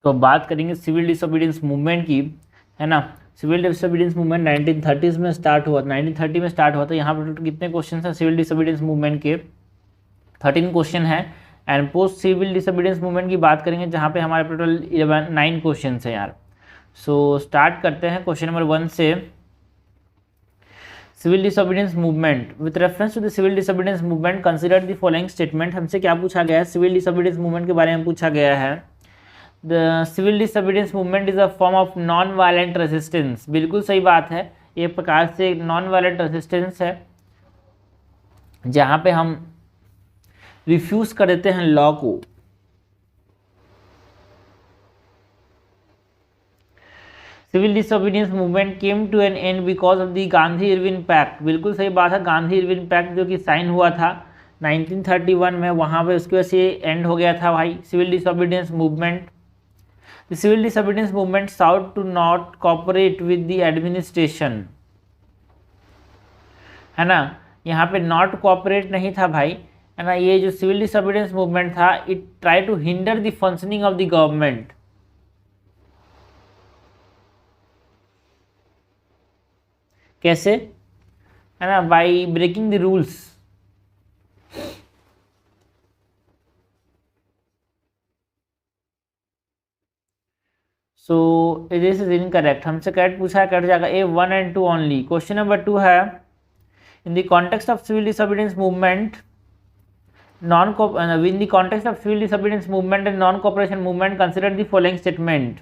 तो अब बात करेंगे सिविल डिसोबीडियंस मूवमेंट की, है ना। सिविल डिसोबीडियंस मूवमेंट 1930s में स्टार्ट हुआ, 1930 में स्टार्ट हुआ था। यहाँ पर कितने क्वेश्चन हैं सिविल डिसोबीडियंस मूवमेंट के? 13 क्वेश्चन है। And post civil disobedience movement की बात करेंगे जहाँ पे हमारे टोटल 9 क्वेश्चन है यार। सो स्टार्ट करते हैं क्वेश्चन नंबर 1 से। Civil disobedience movement, with reference to the civil disobedience movement consider the following statement. हमसे क्या पूछा गया है? सिविल डिसोबीडियंस मूवमेंट के बारे में पूछा गया है। The civil disobedience movement is a form of non violent resistance. बिल्कुल सही बात है, एक प्रकार से नॉन वायलेंट रेजिस्टेंस है जहाँ पे हम रिफ्यूज कर देते हैं लॉ को। Civil disobedience movement came to an end because of the Gandhi Irwin pact. बिल्कुल सही बात है, गांधी इरविन पैक्ट जो कि साइन हुआ था 1931 में, वहाँ पे उसकी वजह से एंड हो गया था भाई civil disobedience movement. The civil disobedience movement sought to not cooperate with the administration, है ना। यहाँ पे नॉट कोऑपरेट नहीं था भाई, है ना। ये जो सिविल डिसोबीडियंस मूवमेंट था, it try to hinder the functioning of the government. कैसे? है ना, by breaking the rules. So this is incorrect. हमसे करेक्ट पूछा है, कट जाएगा A 1 and 2 only. Question number 2 है, in the context of civil disobedience movement in the context of civil disobedience movement and non-cooperation movement, consider the following statement.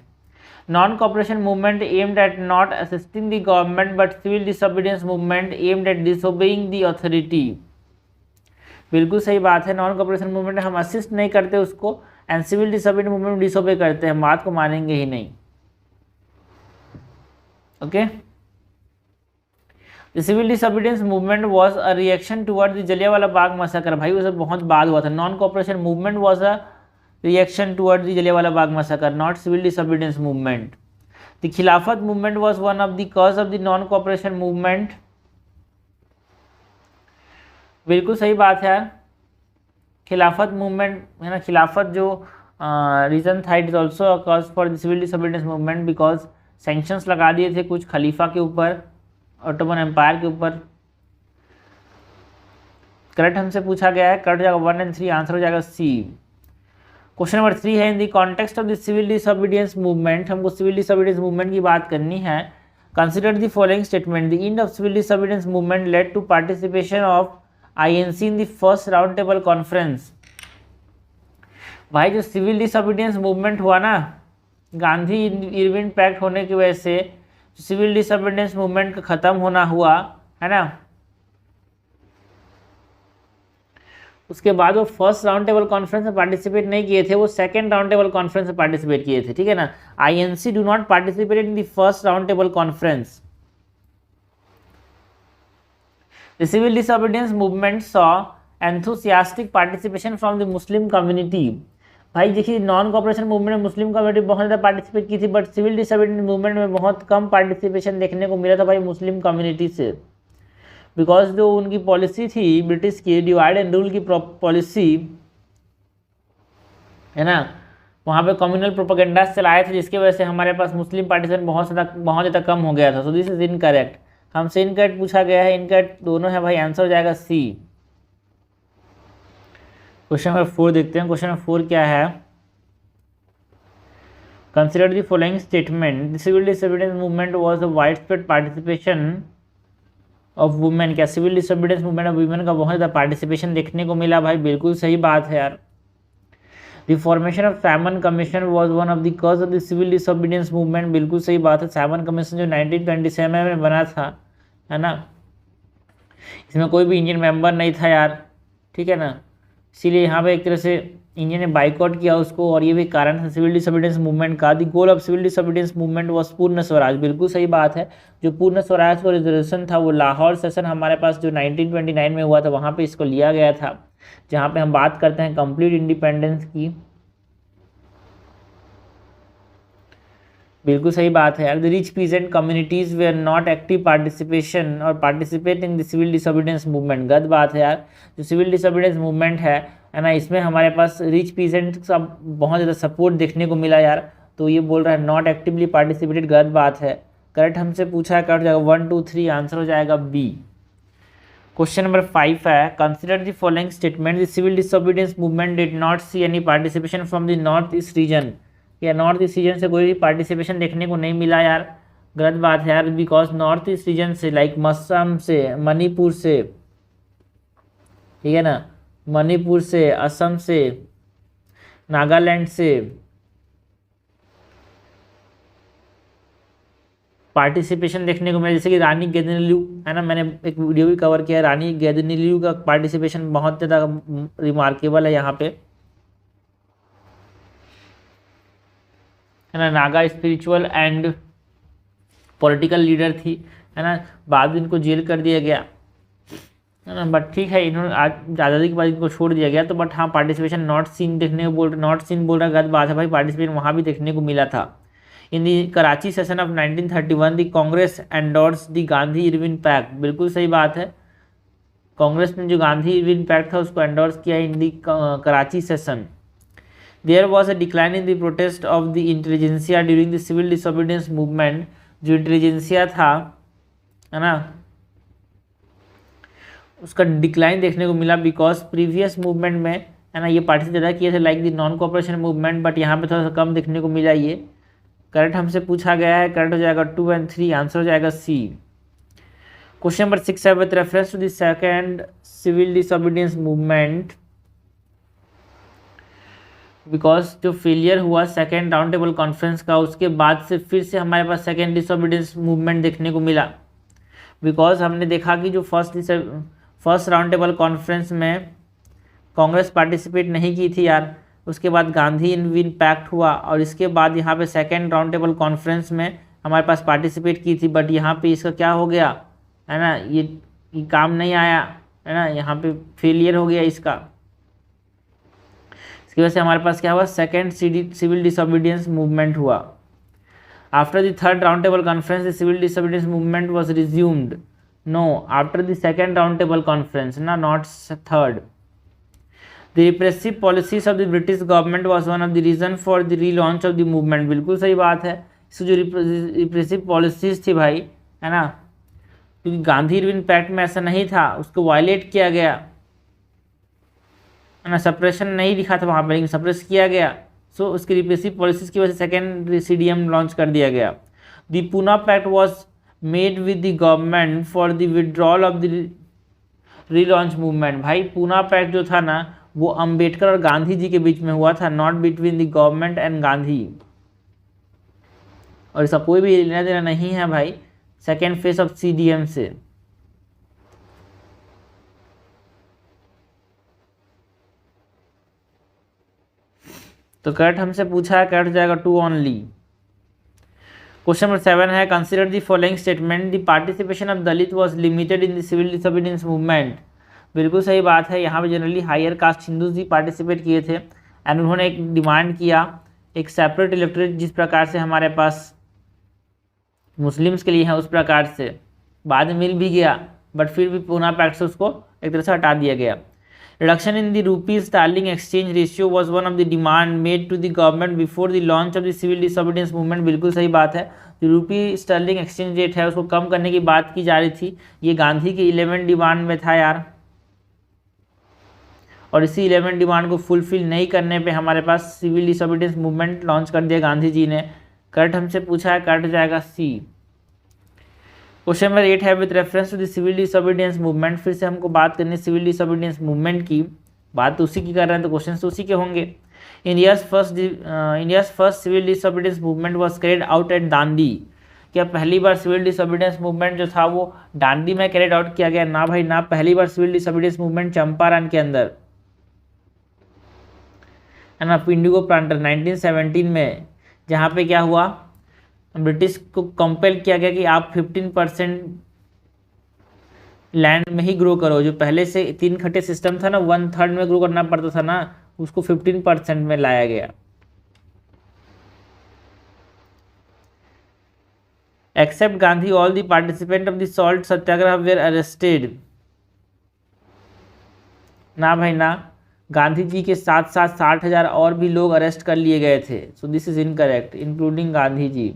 Non-cooperation movement aimed at not assisting the government, but civil disobedience movement aimed at disobeying the authority. बिल्कुल सही बात है, non cooperation movement हम assist नहीं करते उसको, and civil disobedience movement disobey करते हैं, बात को मानेंगे ही नहीं। Okay, the civil disobedience movement was a reaction toward the Jallianwala Bagh massacre. भाई वो सब बहुत बाद हुआ था। Non cooperation movement was a reaction toward the Jallianwala Bagh massacre, not civil disobedience movement. The Khilafat movement was one of the cause of the non cooperation movement. बिल्कुल सही बात है, खिलाफत मूवमेंट, है ना। खिलाफत जो रीजन था, it is also a cause for the civil disobedience movement because sanctions लगा दिए थे कुछ खलीफा के ऊपर, ऑटोमन एम्पायर के ऊपर। करेक्ट हमसे पूछा गया है, करेक्ट जाएगा 1 and 3, आंसर हो जाएगा सी। क्वेश्चन नंबर 3 है, in the context of the civil disobedience movement, हमको सिविल डिसोबीडियंस मूवमेंट की बात करनी है। Consider the following statement, the end of civil disobedience movement led to participation of INC in the first round table conference. भाई जो civil disobedience movement हुआ ना, Gandhi Irwin pact होने की वजह से सिविल डिसोबीडियंस मूवमेंट का खत्म होना हुआ, है ना। उसके बाद वो फर्स्ट राउंड टेबल कॉन्फ्रेंस में पार्टिसिपेट नहीं किए थे, वो सेकंड राउंड टेबल कॉन्फ्रेंस में पार्टिसिपेट किए थे, ठीक है ना। INC do not participate in the first round table conference. The civil disobedience movement saw enthusiastic participation from the Muslim community. भाई देखिए, नॉन कॉपरेशन मूवमेंट में मुस्लिम कम्युनिटी बहुत ज़्यादा पार्टिसिपेट की थी, बट सिविल डिसोबीडियंस मूवमेंट में बहुत कम participation देखने को मिला था भाई मुस्लिम कम्युनिटी से। बिकॉज जो उनकी पॉलिसी थी ब्रिटिश की, डिवाइड एंड रूल की पॉलिसी, है ना, वहाँ पे कम्युनल प्रोपेगेंडा चलाए थे, जिसकी वजह से हमारे पास मुस्लिम पार्टिसिपेशन बहुत ज़्यादा कम हो गया था। सो दिस इज इनकरेक्ट। हमसे इनकरेक्ट पूछा गया है, इनकरेक्ट दोनों है भाई, आंसर हो जाएगा सी। क्वेश्चन नंबर 4 देखते हैं। क्वेश्चन नंबर 4 क्या है, consider the following statement, the civil disobedience movement was a wide spread participation of women. क्या civil disobedience movement of women का बहुत ज़्यादा पार्टिसिपेशन देखने को मिला? भाई बिल्कुल सही बात है यार। The formation of Simon commission was one of the cause of the civil disobedience movement. बिल्कुल सही बात है, सैमन कमीशन जो 1927 में बना था, है ना, इसमें कोई भी इंडियन मेंबर नहीं था यार, ठीक है ना। इसीलिए यहाँ पे एक तरह से इंडिया ने बाइकआउट किया उसको, और ये भी कारण है सिविल डिसोबीडियंस मूवमेंट का। The goal of civil disobedience movement was Purna Swaraj. बिल्कुल सही बात है, जो पूर्ण स्वराज का रिजर्वेशन था वो लाहौर सेशन हमारे पास जो 1929 में हुआ था, वहाँ पे इसको लिया गया था, जहाँ पे हम बात करते हैं कंप्लीट इंडिपेंडेंस की। बिल्कुल सही बात है यार। The rich peasant communities were not active participation और participate in the civil disobedience movement. गलत बात है यार, जो सिविल डिसोबीडियंस मूवमेंट है ना, इसमें हमारे पास रिच पीजेंट का बहुत ज़्यादा सपोर्ट देखने को मिला यार, तो ये बोल रहा है नॉट एक्टिवली पार्टिसिपेटेड, गलत बात है। करेक्ट हमसे पूछा है, करेक्ट हो जाएगा 1 2 3, आंसर हो जाएगा बी। क्वेश्चन नंबर 5 है, consider the following statement, the civil disobedience movement did not see any participation from the north east region. या नॉर्थ ईस्ट रीजन से कोई भी पार्टिसिपेशन देखने को नहीं मिला यार, गलत बात है यार, बिकॉज नॉर्थ ईस्ट रीजन से लाइक असम से, मणिपुर से, ठीक है ना, मणिपुर से, असम से, नागालैंड से पार्टिसिपेशन देखने को मिला। जैसे कि रानी गेदनिलू है ना, मैंने एक वीडियो भी कवर किया है, रानी गेदनिलू का पार्टिसिपेशन बहुत ज़्यादा रिमार्केबल है यहाँ पे, है ना। Naga spiritual and political leader थी, है ना, बाद में इनको जेल कर दिया गया, है ना, बट ठीक है, इन्होंने आज आज़ादी के बाद इनको छोड़ दिया गया। तो बट हाँ, पार्टिसिपेशन नॉट सीन देखने को बोल रहे, नॉट सीन बोल रहा है, गलत बात है भाई, पार्टिसिपेशन वहाँ भी देखने को मिला था। In the Karachi session of 1931 the Congress endorse the Gandhi Irwin pact, बिल्कुल सही बात है, कांग्रेस ने जो गांधी इरविन पैक्ट था उसको एंडोर्स किया in the Karachi session. There was a decline in the protest of the intelligentsia during the civil disobedience movement, जो इंटेलिजेंसिया था, है ना, उसका डिक्लाइन देखने को मिला, बिकॉज प्रीवियस मूवमेंट में, है ना, ये पार्टिसिपेट ज़्यादा किए थे like the non cooperation movement, but यहाँ पे थोड़ा सा कम देखने को मिला ये। करेक्ट हमसे पूछा गया है, करेक्ट हो जाएगा 2 और 3, आंसर हो जाएगा सी। क्वेश्चन नंबर 6 है, with reference to the second civil disobedience movement, because जो फेलियर हुआ सेकेंड राउंड टेबल कॉन्फ्रेंस का, उसके बाद से फिर से हमारे पास सेकेंड डिसोबीडियंस मूवमेंट देखने को मिला, बिकॉज हमने देखा कि जो फर्स्ट राउंड टेबल कॉन्फ्रेंस में कांग्रेस पार्टिसिपेट नहीं की थी यार, उसके बाद गांधी इरविन पैक्ट हुआ, और इसके बाद यहाँ पे सेकेंड राउंड टेबल कॉन्फ्रेंस में हमारे पास पार्टिसिपेट की थी, बट यहाँ पे इसका क्या हो गया, है ना, ये काम नहीं आया, है ना, यहाँ पे फेलियर हो गया इसका। इसकी वजह से हमारे पास क्या हुआ, सेकेंड सिविल डिसोबीडियंस मूवमेंट हुआ। After the third round table conference the civil disobedience movement was resumed, no, after the second round table conference ना, not third. The repressive policies of the British government was one of the reason for the relaunch of the movement, बिल्कुल सही बात है, इसकी जो repressive policies थी भाई, है ना, क्योंकि गांधी इरविन पैक्ट में ऐसा नहीं था, उसको वायलेट किया गया, है ना, सप्रेशन नहीं लिखा था वहाँ पर, लेकिन सप्रेस किया गया, सो उसकी रिप्रेसिव पॉलिसीज की वजह से सेकेंड सीडीएम लॉन्च कर दिया गया। The Poona pact was made with the government for the withdrawal of the relaunch movement, भाई पूना पैक्ट जो था ना, वो अंबेडकर और गांधी जी के बीच में हुआ था, not between the government and Gandhi, और इसका कोई भी लेना देना नहीं है भाई सेकेंड फेज ऑफ सीडीएम से। तो करेक्ट हमसे पूछा है, करेक्ट हो जाएगा 2 ओनली। क्वेश्चन नंबर 7 है, consider the following statement, the participation of Dalit was limited in the civil disobedience movement, बिल्कुल सही बात है, यहाँ पे जनरली हायर कास्ट हिंदूज ही पार्टिसिपेट किए थे, एंड उन्होंने एक डिमांड किया एक सेपरेट इलेक्टोरेट, जिस प्रकार से हमारे पास मुस्लिम्स के लिए है उस प्रकार से, बाद में मिल भी गया, बट फिर भी पूना पैक्ट से उसको एक तरह से हटा दिया गया। Reduction in the rupee sterling exchange ratio was one of the demand made to the government before the launch of the civil disobedience movement, बिल्कुल सही बात है, जो रूपी स्टर्लिंग एक्सचेंज रेट है उसको कम करने की बात की जा रही थी, ये गांधी की 11 डिमांड में था यार, और इसी 11 डिमांड को फुलफिल नहीं करने पे हमारे पास सिविल डिसोबीडियंस मूवमेंट लॉन्च कर दिया गांधी जी ने। करेक्ट हमसे पूछा है, करेक्ट हो जाएगा सी। क्वेश्चन नंबर 8 है, with reference to the civil disobedience movement, फिर से हमको बात करनी सिविल डिसोबीडियंस मूवमेंट की, बात तो उसी की कर रहे हैं तो क्वेश्चन तो उसी के होंगे। India's first civil disobedience movement was carried out at Dandi, क्या पहली बार सिविल डिसोबीडियंस मूवमेंट जो था वो दांडी में कैरिड आउट किया गया? ना भाई ना, पहली बार सिविल डिसोबीडियंस मूवमेंट चंपारण के अंदर, है ना, इंडिगो प्लांटर 1917 में, जहाँ पे क्या हुआ, ब्रिटिश को कंपेल किया गया कि आप 15% लैंड में ही ग्रो करो, जो पहले से 3 खट्टे सिस्टम था ना, 1/3 में ग्रो करना पड़ता था ना, उसको 15% में लाया गया। Except Gandhi all the participant of the salt satyagraha were arrested, ना भाई ना, गांधी जी के साथ साथ 60,000 और भी लोग अरेस्ट कर लिए गए थे। So this is incorrect, including Gandhi ji.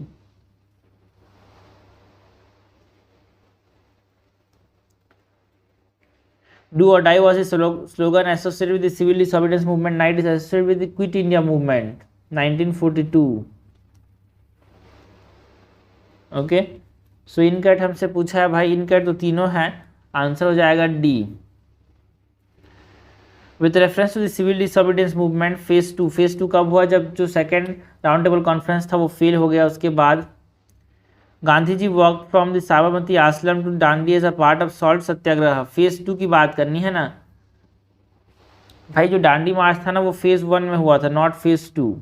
Do और die was a slogan associated with the civil disobedience movement, night is associated with the quit India movement 1942। Okay, so incorrect हमसे पूछा है भाई, इनकरेक्ट तो तीनों है, आंसर हो जाएगा D. With reference to the civil disobedience movement phase 2, phase 2 कब हुआ? जब जो सेकेंड राउंड टेबल कॉन्फ्रेंस था वो फेल हो गया, उसके बाद Gandhi ji walk from the Sabarmati ashram to Dandi as a part of salt satyagraha. Phase 2 की बात करनी है ना भाई, जो डांडी मार्च था ना वो फेज 1 में हुआ था, नॉट फेज 2,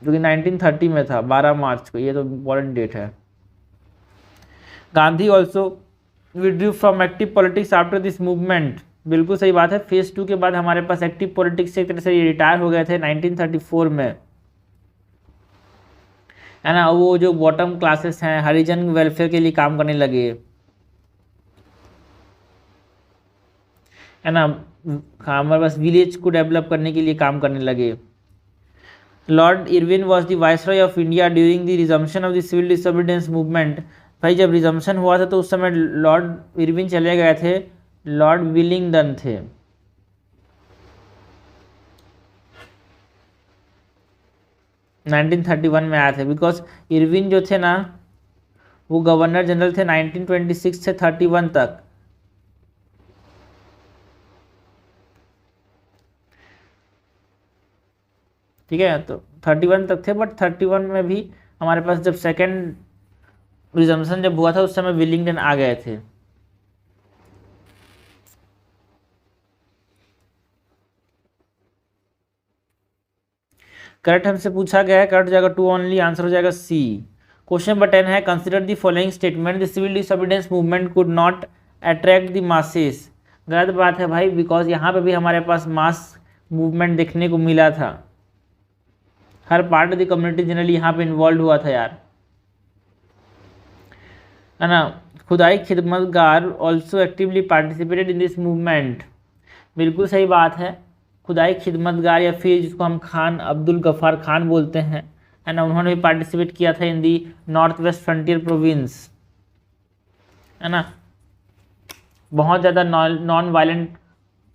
जो कि 1930 में था, 12 मार्च को। ये तो इम्पोर्टेंट डेट है। Gandhi also withdrew from active politics after this movement, बिल्कुल सही बात है। फेज 2 के बाद हमारे पास एक्टिव पॉलिटिक्स से एक तरह से रिटायर हो गए थे 1934 में, है ना। वो जो बॉटम क्लासेस हैं, हरिजन वेलफेयर के लिए काम करने लगे, है ना। हाँ, हमारे पास विलेज को डेवलप करने के लिए काम करने लगे। Lord Irwin was the viceroy of India during the resumption of the civil disobedience movement. भाई जब रिजम्पशन हुआ था तो उस समय लॉर्ड इरविन चले गए थे, लॉर्ड विलिंगडन थे। नाइनटीन 31 में आए थे, बिकॉज इरविन जो थे ना वो गवर्नर जनरल थे 1926 से 31 तक। ठीक है, तो 31 तक थे, बट 31 में भी हमारे पास जब सेकेंड रिजम्पशन जब हुआ था उस समय विलिंगडन आ गए थे। करेक्ट हमसे पूछा गया है, करेक्ट हो जाएगा 2 ओनली, आंसर हो जाएगा सी। क्वेश्चन नंबर 10 है, consider the following statement, the civil disobedience movement could not attract the masses. गलत बात है भाई, बिकॉज यहाँ पे भी हमारे पास मास मूवमेंट देखने को मिला था, हर part of the community generally यहाँ पे इन्वॉल्व हुआ था यार, है ना। Khudai Khidmatgar also actively participated in this movement, बिल्कुल सही बात है। खुदाई खिदमतगार या फिर जिसको हम खान अब्दुल गफ़ार खान बोलते हैं, है ना, उन्होंने भी पार्टिसिपेट किया था in the north west frontier province, है ना। बहुत ज़्यादा नॉन वायलेंट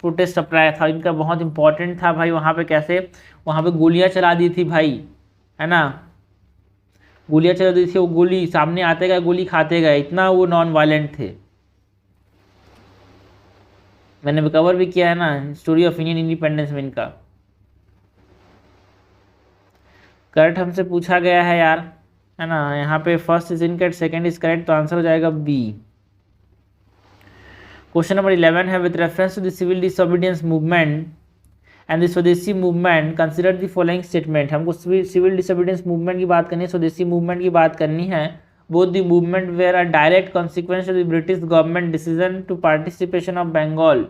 प्रोटेस्ट अपनाया था इनका, बहुत इंपॉर्टेंट था भाई। वहाँ पे कैसे, वहाँ पे गोलियाँ चला दी थी भाई, है ना, गोलियाँ चला दी थी, वो गोली सामने आते गए गोली खाते गए, इतना वो नॉन वायलेंट थे। मैंने कवर भी किया है ना स्टोरी ऑफ इंडियन इंडिपेंडेंस में इनका। करेक्ट हमसे पूछा गया है यार, है ना। यहाँ पे first is incorrect, second is correct, तो आंसर हो जाएगा बी। क्वेश्चन नंबर 11 है, with reference to the civil disobedience movement and the swadeshi movement consider the following statement. हमको सिविल डिसोबीडियंस मूवमेंट की बात करनी है, स्वदेशी मूवमेंट की बात करनी है। Both the movement were a direct consequence of the British government decision to participation of Bengal.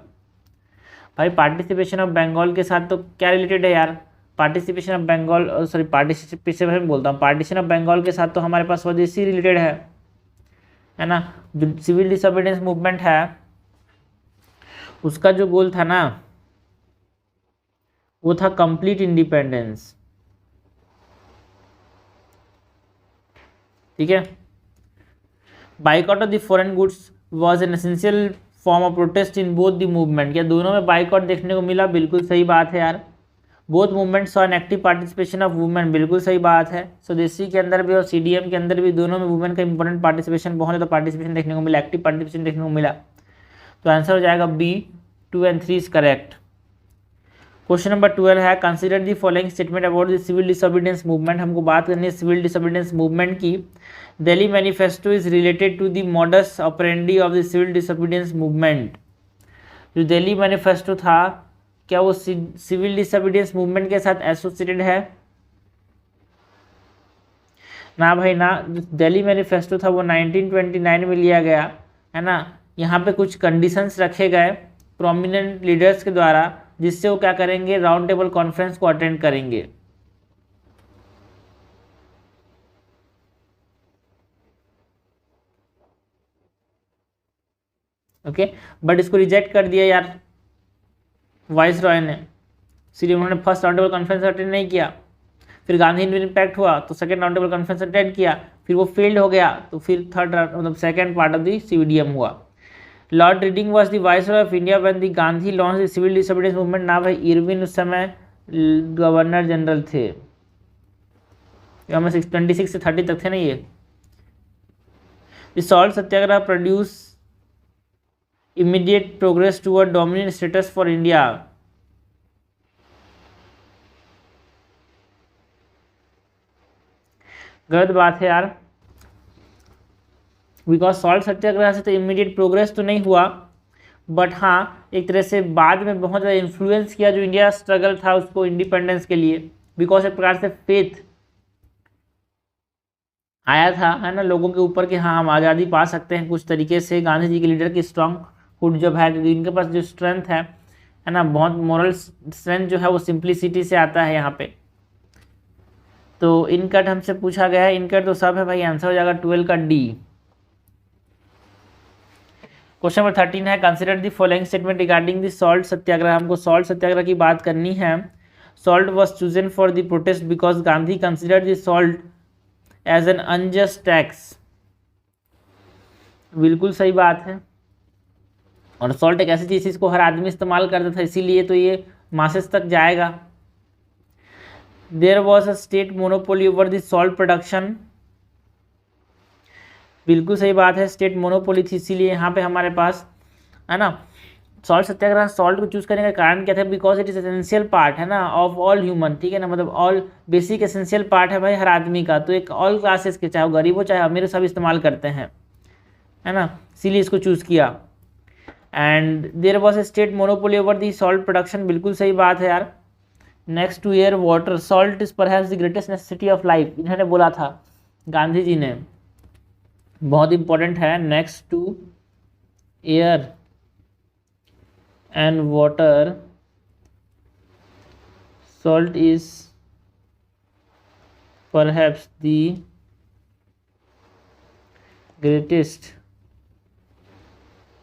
भाई पार्टिसिपेशन ऑफ बंगाल के साथ तो क्या रिलेटेड है यार, participation of Bengal, sorry participation बोलता हूँ, पार्टीशन ऑफ बंगाल के साथ तो हमारे पास स्वदेशी रिलेटेड है ना। जो सिविल डिसोबीडियंस मूवमेंट है उसका जो गोल था ना वो था कंप्लीट इंडिपेंडेंस, ठीक है। Boycott of the foreign goods was an essential form of protest in both the movement. क्या दोनों में बाइकआउट देखने को मिला? बिल्कुल सही बात है यार। Both movement saw an active participation of women, बिल्कुल सही बात है। स्वदेशी के अंदर भी और सीडीएम के अंदर भी दोनों में वुमेन का इंपॉर्टेंट पार्टिसिपेशन, बहुत ज़्यादा पार्टिसिपेशन देखने को मिला, एक्टिव पार्टिसिपेशन देखने को मिला। तो आंसर हो जाएगा B, 2 and 3 is correct. Question number 12 है, consider the following statement about the civil disobedience movement. हमको बात करनी है सिविल डिसोबीडियंस मूवमेंट की। Delhi manifesto is related to the modus operandi of the civil disobedience movement. जो Delhi manifesto था क्या वो सिविल डिसोबीडियंस मूवमेंट के साथ एसोसिएटेड है? ना भाई ना, जो दिल्ली मैनिफेस्टो था वो 1929 में लिया गया, है ना। यहाँ पे कुछ कंडीशंस रखे गए प्रोमिनेंट लीडर्स के द्वारा, जिससे वो क्या करेंगे, राउंड टेबल कॉन्फ्रेंस को अटेंड करेंगे। ओके, बट इसको रिजेक्ट कर दिया यार, वाइस रॉय ने, इसलिए उन्होंने first round table conference attend नहीं किया। फिर गांधी इम्पैक्ट हुआ तो second round table conference attend किया, फिर वो फेल्ड हो गया तो फिर थर्ड मतलब second part of the CVDM हुआ। Lord Reading was the viceroy of India when the Gandhi launch the civil disobedience movement. ना भाई, इरविन उस समय गवर्नर जनरल थे। हमें 26 से 30 तक थे ना ये। The salt Satyagraha produce immediate progress toward dominant status for India. गलत बात है यार, बिकॉज सॉल्ट सत्याग्रह से तो इमीडिएट प्रोग्रेस तो नहीं हुआ, बट हाँ एक तरह से बाद में बहुत ज़्यादा इन्फ्लुएंस किया जो इंडिया स्ट्रगल था उसको इंडिपेंडेंस के लिए, बिकॉज एक प्रकार से फेथ आया था, है ना, लोगों के ऊपर कि हाँ हम आज़ादी पा सकते हैं कुछ तरीके से। गांधी जी के लीडर की स्ट्रॉन्ग हुड जब है, क्योंकि इनके पास जो स्ट्रेंथ है ना, बहुत मॉरल स्ट्रेंथ जो है वो सिंप्लिसिटी से आता है यहाँ पे। तो इनकट हमसे पूछा गया है, इनकट तो सब है भाई, आंसर हो जाएगा 12 का डी। क्वेश्चन नंबर 13 है, consider the following statement regarding the salt satyagraha. हमको सॉल्ट सत्याग्रह की बात करनी है। Salt was chosen for the protest because Gandhi consider the salt as an unjust tax. बिल्कुल सही बात है, और सॉल्ट एक ऐसी चीज़ इसको हर आदमी इस्तेमाल करता था, इसीलिए तो ये मासेस तक जाएगा। There was a state monopoly over the salt production. बिल्कुल सही बात है, स्टेट मोनोपोली थी, इसीलिए यहाँ पे हमारे पास, है ना, सॉल्ट सत्याग्रह। सॉल्ट को चूज करने का कारण क्या था? Because it is essential part, है ना, ऑफ ऑल ह्यूमन, ठीक है ना, मतलब ऑल बेसिक एसेंशियल पार्ट है भाई हर आदमी का। तो एक ऑल क्लासेस के, चाहे गरीब हो चाहे अमीर, सब इस्तेमाल करते हैं, है ना, इसीलिए इसको चूज किया। And there was a state monopoly over the salt production. बिल्कुल सही बात है यार। Next to air water, salt is perhaps the greatest necessity of life, इन्होंने बोला था गांधी जी ने, बहुत इंपॉर्टेंट है। Next to air and water, salt is perhaps the greatest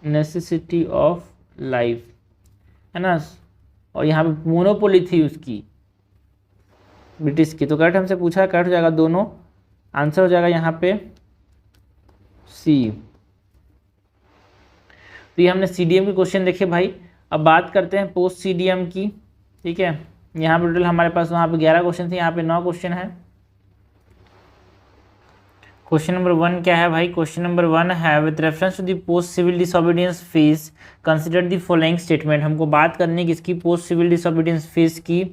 necessity of life, है ना। और यहाँ पे मोनोपोली थी उसकी, ब्रिटिश की। तो करेक्ट हमसे पूछा, करेक्ट हो जाएगा दोनों, आंसर हो जाएगा यहाँ पे सी। तो ये हमने सीडीएम के क्वेश्चन देखे भाई। अब बात करते हैं पोस्ट सीडीएम की, ठीक है। यहाँ पे टोटल हमारे पास वहाँ पे 11 क्वेश्चन थे, यहाँ पे 9 क्वेश्चन है। क्वेश्चन नंबर 1 क्या है भाई? क्वेश्चन नंबर 1 है, with reference to the post civil disobedience phase consider the following statement. हमको बात करनी है किसकी? पोस्ट सिविल डिसोबीडियंस फेज की।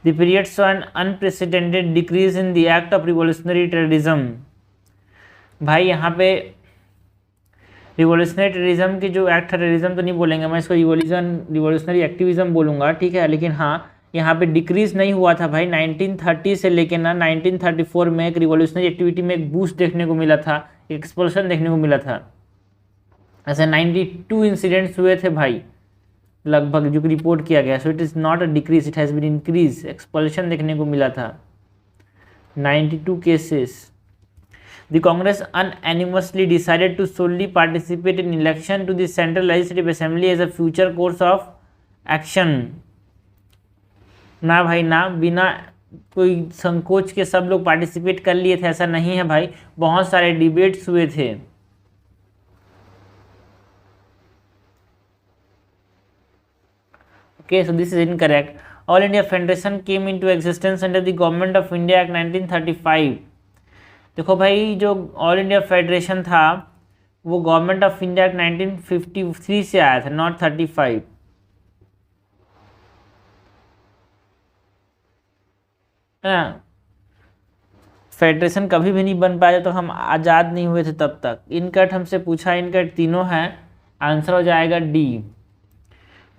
The period saw an unprecedented decrease in the act of revolutionary terrorism. भाई यहाँ पे रिवोल्यूशनरी टेररिज्म की जो एक्ट है, टेररिज्म तो नहीं बोलेंगे, मैं इसको रिवोल्यूशनरी एक्टिविज्म बोलूँगा, ठीक है। लेकिन हाँ यहाँ पे डिक्रीज नहीं हुआ था भाई, 1930 से लेकर ना 1934 में एक रिवोल्यूशनरी एक्टिविटी में एक बूस्ट देखने को मिला था, एक्सप्लोशन देखने को मिला था। ऐसे 92 इंसिडेंट्स हुए थे भाई लगभग, जो रिपोर्ट किया गया। So it is not a decrease, it has been increase, expulsion देखने को मिला था, 92 cases. The Congress unanimously decided to solely participate in election to the Central Legislative Assembly as a future course of action। ना भाई ना, बिना कोई संकोच के सब लोग पार्टिसिपेट कर लिए थे, ऐसा नहीं है भाई, बहुत सारे डिबेट्स हुए थे। Okay, so this is incorrect. All India Federation came into existence under the Government of India Act 1935। देखो भाई, जो ऑल इंडिया फेडरेशन था वो गवर्नमेंट ऑफ इंडिया एक्ट 1953 से आया था, नॉट 35। फेडरेशन कभी भी नहीं बन पाया, तो हम आज़ाद नहीं हुए थे तब तक। इनकट हमसे पूछा, इनकट तीनों है, आंसर हो जाएगा डी।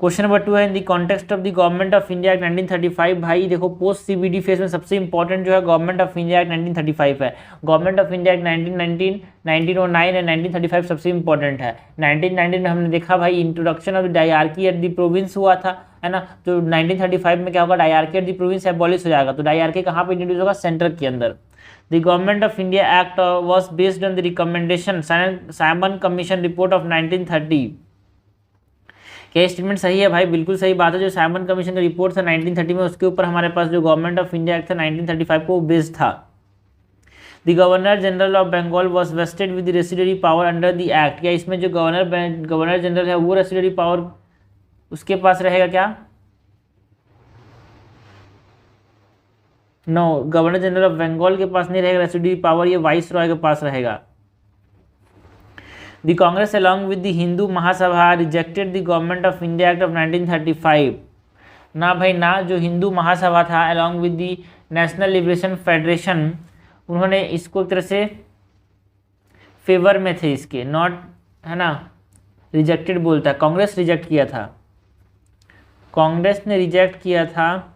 क्वेश्चन नंबर 2 है, in the context of the government of India act 1935। भाई देखो, पोस्ट सीबीडी फेज में सबसे इंपॉर्टेंट जो है गवर्नमेंट ऑफ इंडिया एक्ट 1935 है। Government of India act 1919, 1909 and 1935 सबसे इंपॉर्टेंट है। 1919 में हमने देखा भाई introduction of dyarchy at the province हुआ था, है ना। तो 1935 में क्या होगा? Dyarchy at the province abolish हो जाएगा। तो डायरकी कहाँ पर इंट्रोड्यूस होगा? सेंटर के अंदर। The government of India act was based on the recommendation Simon commission report of 1930। क्या स्टेटमेंट सही है भाई? बिल्कुल सही बात है। जो साइमन कमीशन का रिपोर्ट था 1930 में, उसके ऊपर हमारे पास जो गवर्नमेंट ऑफ इंडिया एक्ट था 1935 को बेस्ड था। The governor general of Bengal was vested with residuary power under the act. क्या इसमें जो गवर्नर जनरल है वो रेसिडरी पावर उसके पास रहेगा क्या? No, governor general of Bengal के पास नहीं रहेगा रेसिडरी पावर, ये वाइस रॉय के पास रहेगा। The Congress along with the Hindu Mahasabha rejected the government of India act of 1935। ना भाई ना, जो हिंदू महासभा था along with the national liberation federation, उन्होंने इसको एक तरह से फेवर में थे इसके, नॉट, है ना, रिजेक्टेड बोलता है। कांग्रेस रिजेक्ट किया था, कांग्रेस ने रिजेक्ट किया था।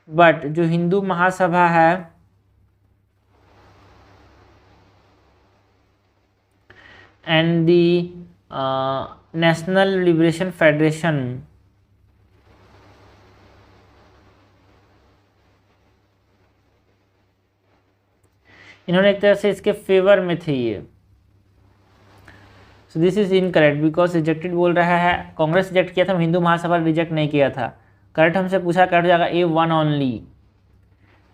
बट जो हिंदू महासभा है and the national liberation federation, इन्होंने एक तरह से इसके फेवर में थे ये। सो this is incorrect because rejected बोल रहा है, कांग्रेस रिजेक्ट किया था, हिंदू महासभा रिजेक्ट नहीं किया था। करेक्ट हमसे पूछा, करेक्ट हो जाएगा A1 ओनली।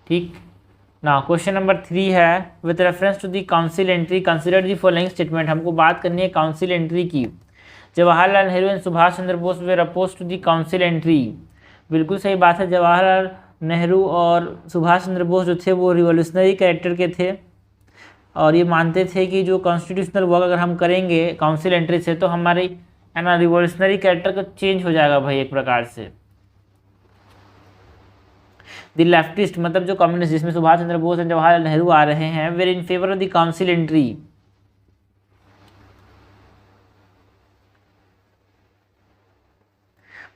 ठीक ना। क्वेश्चन नंबर 3 है, with reference to the council entry consider the following statement. हमको बात करनी है काउंसिल एंट्री की। Jawaharlal Nehru and Subhash Chandra Bose were oppose to the council entry. बिल्कुल सही बात है। जवाहरलाल नेहरू और सुभाष चंद्र बोस जो थे वो रिवोल्यूशनरी कैरेक्टर के थे और ये मानते थे कि जो कॉन्स्टिट्यूशनल वर्क अगर हम करेंगे काउंसिल एंट्री से तो हमारी, है ना, रिवोल्यूशनरी कैरेक्टर का चेंज हो जाएगा भाई एक प्रकार से। द लेफ्टिस्ट मतलब जो कम्युनिस्ट, जिसमें सुभाष चंद्र बोस और जवाहरलाल नेहरू आ रहे हैं, were in favour of the council entry.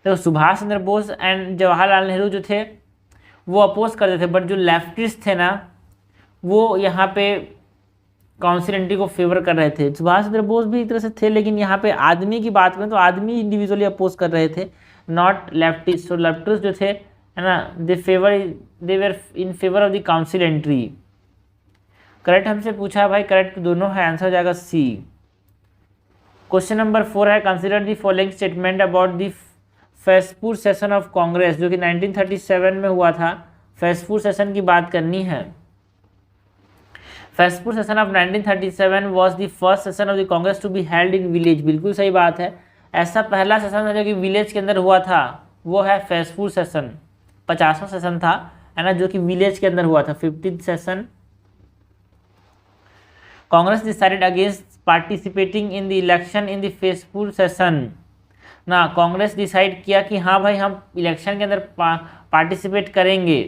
तो सुभाष चंद्र बोस एंड जवाहरलाल नेहरू जो थे वो अपोज करते थे, बट जो लेफ्टिस्ट थे ना वो यहाँ पे काउंसिल एंट्री को फेवर कर रहे थे। सुभाष चंद्र बोस भी एक तरह से थे, लेकिन यहाँ पे आदमी की बात करें तो आदमी इंडिविजुअली अपोज कर रहे थे, नॉट लेफ्टिस्ट। तो लेफ्टिस्ट जो थे, है ना, they were in favour of the council entry. Correct हमसे पूछा है भाई, करेक्ट दोनों है, आंसर हो जाएगा C। क्वेश्चन नंबर 4 है, consider the following statement about the Faizpur session of Congress, जो कि 1937 में हुआ था। फैसपुर सेशन की बात करनी है। Faizpur session of 1937 was the first session of the Congress to be held in village. बिल्कुल सही बात है। ऐसा पहला सेशन है जो कि विलेज के अंदर हुआ था, वो है फैसपुर सेशन। 50वां सेशन था, है ना, जो कि विलेज के अंदर हुआ था, 50th session. Congress decided against participating in the election in the Faizpur session. ना, कांग्रेस डिसाइड किया कि हाँ भाई हम इलेक्शन के अंदर पार्टिसिपेट करेंगे।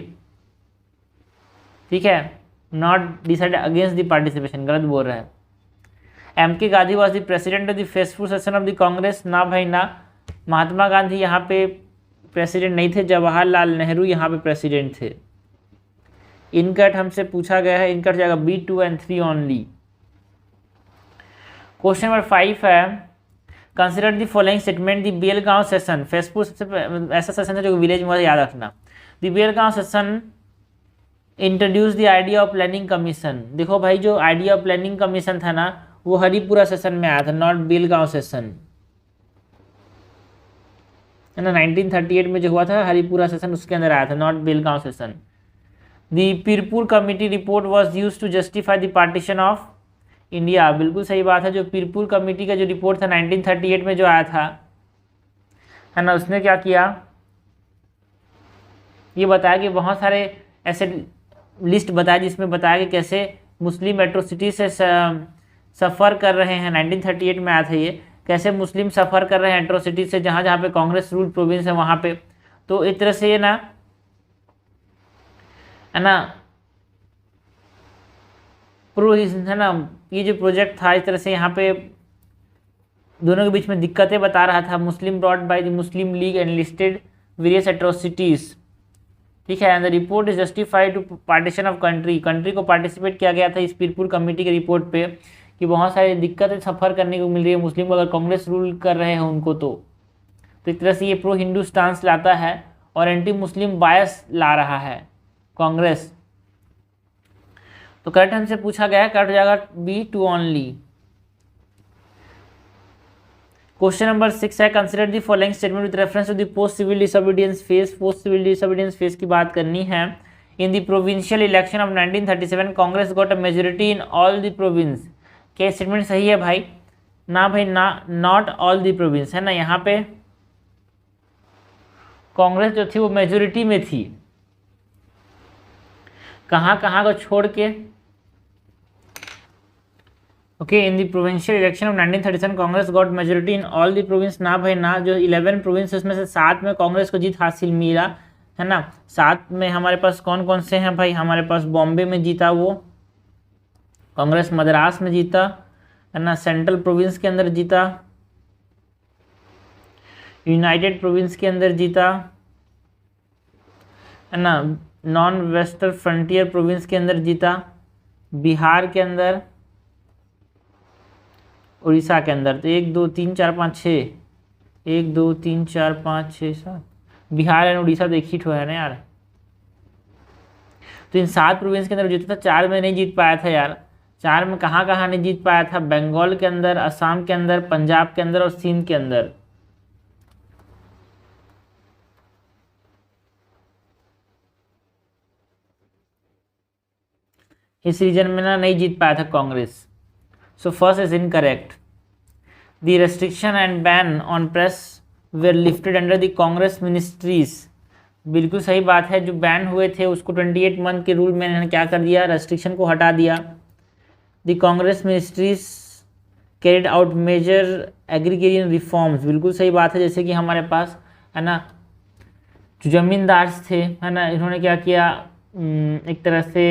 ठीक है, not decide against the participation, गलत बोल रहा है। M.K. Gandhi was the president of the Faizpur session of the Congress. ना भाई ना, महात्मा गांधी यहाँ पे प्रेसिडेंट नहीं थे, जवाहरलाल नेहरू यहाँ पे प्रेसिडेंट थे। इनकट हमसे पूछा गया है, इनकट जाएगा B2 and 3 only. Question number 5 है, consider the following statement. The Belgaum session, Faizpur सबसे ऐसा सेशन है जो विलेज में, याद रखना। The Belgaum session introduce the idea of planning commission. देखो भाई, जो आइडिया ऑफ प्लानिंग कमीशन था ना वो हरिपुरा सेशन में आया था, नॉट बेलगांव सेशन, है ना। 1938 में जो हुआ था हरिपुरा सेशन, उसके अंदर आया था, not Belgaum session. The Pirpur committee report was used to justify the partition of India. बिल्कुल सही बात है। जो पीरपुर कमेटी का जो रिपोर्ट था 1938 में जो आया था, है ना, उसने क्या किया, ये बताया कि बहुत सारे ऐसे लिस्ट बताया जिसमें बताया कि कैसे मुस्लिम एट्रोसिटी से सफ़र कर रहे हैं। 1938 में आया था ये, कैसे मुस्लिम सफ़र कर रहे हैं एट्रोसिटी से, जहाँ जहाँ पे कांग्रेस रूल प्रोविंस है वहाँ पे। तो एक तरह से ये ना, है ना, है ना, ये जो प्रोजेक्ट था इस तरह से यहाँ पे दोनों के बीच में दिक्कतें बता रहा था। Muslim brought by the Muslim league and listed various atrocities. ठीक है, and the report is justified to partition of country. Country को पार्टिसिपेट किया गया था इस पीरपुर कमेटी के रिपोर्ट पे कि बहुत सारी दिक्कतें सफ़र करने को मिल रही है मुस्लिम को, अगर कांग्रेस रूल कर रहे हैं उनको। तो एक तरह से ये प्रो हिंदू स्टांस लाता है और एंटी मुस्लिम बायस ला रहा है कांग्रेस, तो करेक्ट हमसे पूछा गया है, करेक्ट हो जाएगा B, two only. Question number 6 है, consider the following statement with reference to the post civil disobedience phase. Post civil disobedience phase की बात करनी है। In the provincial election of 1937 Congress got a majority in all the province. क्या statement सही है भाई? ना भाई ना, नॉट ऑल द प्रोविंस है ना, यहाँ पे कांग्रेस जो थी वो मेजोरिटी में थी। कहाँ कहाँ को छोड़ के? Okay, in the provincial election of 1937 Congress got majority in all the province. ना भाई ना, जो 11 प्रोविंस उसमें से 7 में कांग्रेस को जीत हासिल मिला है ना। 7 में हमारे पास कौन कौन से हैं भाई? हमारे पास बॉम्बे में जीता वो कांग्रेस, मद्रास में जीता है ना, सेंट्रल प्रोविंस के अंदर जीता, यूनाइटेड प्रोविंस के अंदर जीता है ना, नॉन वेस्टर्न फ्रंटियर प्रोविंस के अंदर जीता, बिहार के अंदर, उड़ीसा के अंदर। तो 1 2 3 4 5 6, 1 2 3 4 5 6 7, बिहार एंड उड़ीसा तो एक ही ठो है ना यार। तो इन 7 प्रोविंस के अंदर जीता था, 4 में नहीं जीत पाया था यार। 4 में कहाँ कहाँ नहीं जीत पाया था? बंगाल के अंदर, असम के अंदर, पंजाब के अंदर और सिंध के अंदर। इस रीजन में ना नहीं जीत पाया था Congress. So first is incorrect. The restriction and ban on press were lifted under the Congress ministries. बिल्कुल सही बात है, जो बैन हुए थे उसको 28 मंथ के रूल में इन्होंने क्या कर दिया? रेस्ट्रिक्शन को हटा दिया। The Congress ministries carried out major agrarian reforms. बिल्कुल सही बात है, जैसे कि हमारे पास है ना जो जमींदार थे है ना, इन्होंने क्या किया? एक तरह से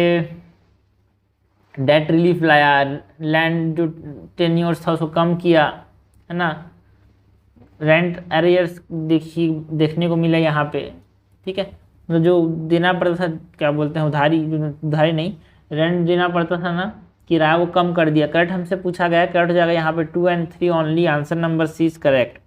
डेट रिलीफ लाया, लैंड जो टेन्योर्स था उसको कम किया है ना, रेंट एरियर्स देखने को मिला यहाँ पे। ठीक है, मतलब जो देना पड़ता था, क्या बोलते हैं, उधारी, उधारी नहीं, रेंट देना पड़ता था ना, किराया, वो कम कर दिया। करेक्ट हमसे पूछा गया, करेक्ट हो जाएगा यहाँ पे 2 and 3 only. Answer number C is correct.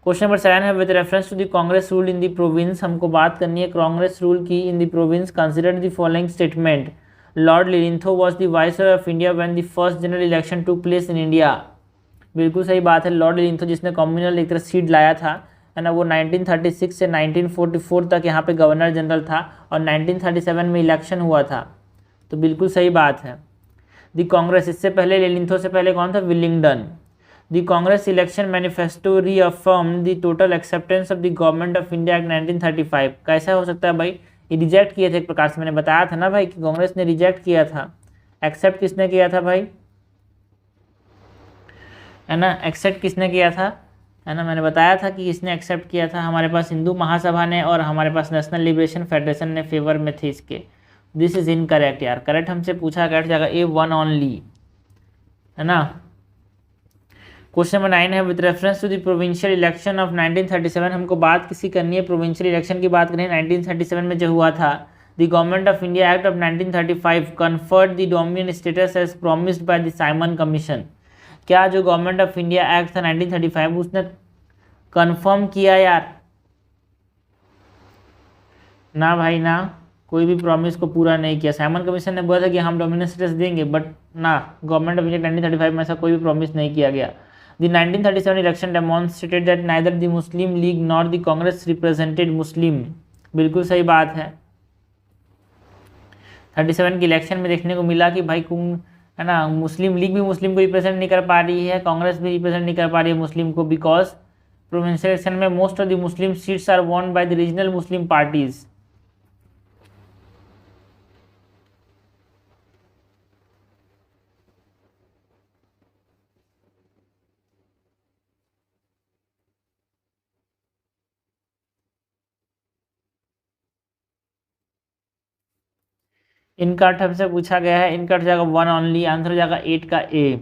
Question number 7 है, with reference to the Congress rule in the province. हमको बात करनी है कांग्रेस रूल की in the province. Consider the following statement. Lord Linlithgow was the viceroy of India when the first general election took place in India. बिल्कुल सही बात है, Lord लिलिंथो जिसने कम्युनल एक तरह सीट लाया था है ना, वो 1936 से 1944 तक यहाँ पे गवर्नर जनरल था और 1937 में इलेक्शन हुआ था। तो बिल्कुल सही बात है। द कांग्रेस, इससे पहले लिलिंथो से पहले कौन था? Willingdon. The Congress election manifesto reaffirm the total acceptance of the government of India act 1935। कैसा हो सकता है भाई? ये रिजेक्ट किए थे एक प्रकार से, मैंने बताया था ना भाई कि कांग्रेस ने रिजेक्ट किया था। एक्सेप्ट किसने किया था भाई? है ना, एक्सेप्ट किसने किया था? है ना, मैंने बताया था कि किसने एक्सेप्ट किया था। हमारे पास हिंदू महासभा ने और हमारे पास नेशनल लिबरेशन फेडरेशन ने फेवर में थे इसके। दिस इज इनकरेक्ट यार। करेक्ट हमसे पूछा, करेक्ट जाएगा ए, 1 ओनली है ना। क्वेश्चन नंबर 9 है, with reference to the provincial election of 1937। हमको बात किसी करनी है, प्रोविंशियल इलेक्शन की बात करें। 1937 में जो हुआ था, the government of India act of 1935 conferred the dominion status as promised by the Simon commission. क्या जो गवर्नमेंट ऑफ इंडिया एक्ट था 1935 उसने कंफर्म किया यार? ना भाई ना, कोई भी प्रॉमिस को पूरा नहीं किया। साइमन कमीशन ने बोला था कि हम डोमिनियन स्टेटस देंगे, बट ना, गवर्नमेंट ऑफ इंडिया 1935 में ऐसा कोई भी प्रॉमिस नहीं किया गया। The 1937 election demonstrated that neither the Muslim league nor the Congress represented Muslim. बिल्कुल सही बात है। 37 के इलेक्शन में देखने को मिला कि भाई है ना, मुस्लिम लीग भी मुस्लिम को रिप्रेजेंट नहीं कर पा रही है, कांग्रेस भी रिप्रेजेंट नहीं कर पा रही है मुस्लिम को, बिकॉज प्रोविंशियल इलेक्शन में most of the Muslim seats are won by the regional Muslim parties. इनका हमसे पूछा गया है, इनका जाएगा 1 ओनली। आंसर हो जाएगा 8 का ए।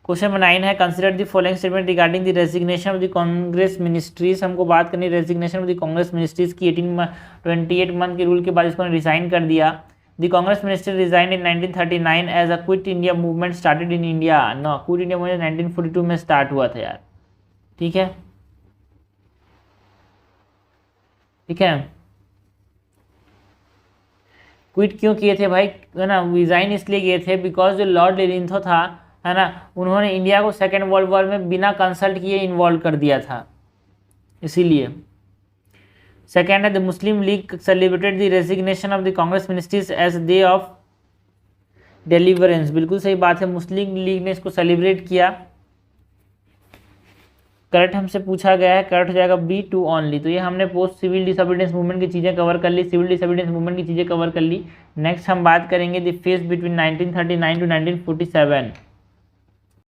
क्वेश्चन नंबर 9 है, consider the following statement regarding the resignation of the Congress ministries. हमको बात करनी है resignation of the Congress ministries की। 28 मंथ के रूल के बाद इसको रिजाइन कर दिया। The Congress ministry resign in 1939 as a quit India movement started in India. No, quit India movement 1942 में स्टार्ट हुआ था यार। ठीक है, ठीक है। क्विट क्यों किए थे भाई, है ना, रिजाइन इसलिए किए थे बिकॉज जो लॉर्ड लिलिंथो था, है ना, उन्होंने इंडिया को सेकेंड वर्ल्ड वॉर में बिना कंसल्ट किए इन्वॉल्व कर दिया था, इसीलिए। सेकेंड है the Muslim league celebrated the resignation of the Congress ministries as day of deliverance, बिल्कुल सही बात है, मुस्लिम लीग ने इसको सेलिब्रेट किया। करेक्ट हमसे पूछा गया है, करेक्ट हो जाएगा बी, टू ओनली। तो ये हमने पोस्ट सिविल डिसोबीडियंस मूवमेंट की चीज़ें कवर कर ली, सिविल डिसोबीडियंस मूवमेंट की चीज़ें कवर कर ली। नेक्स्ट हम बात करेंगे द फेज बिटवीन 1939 टू 1947।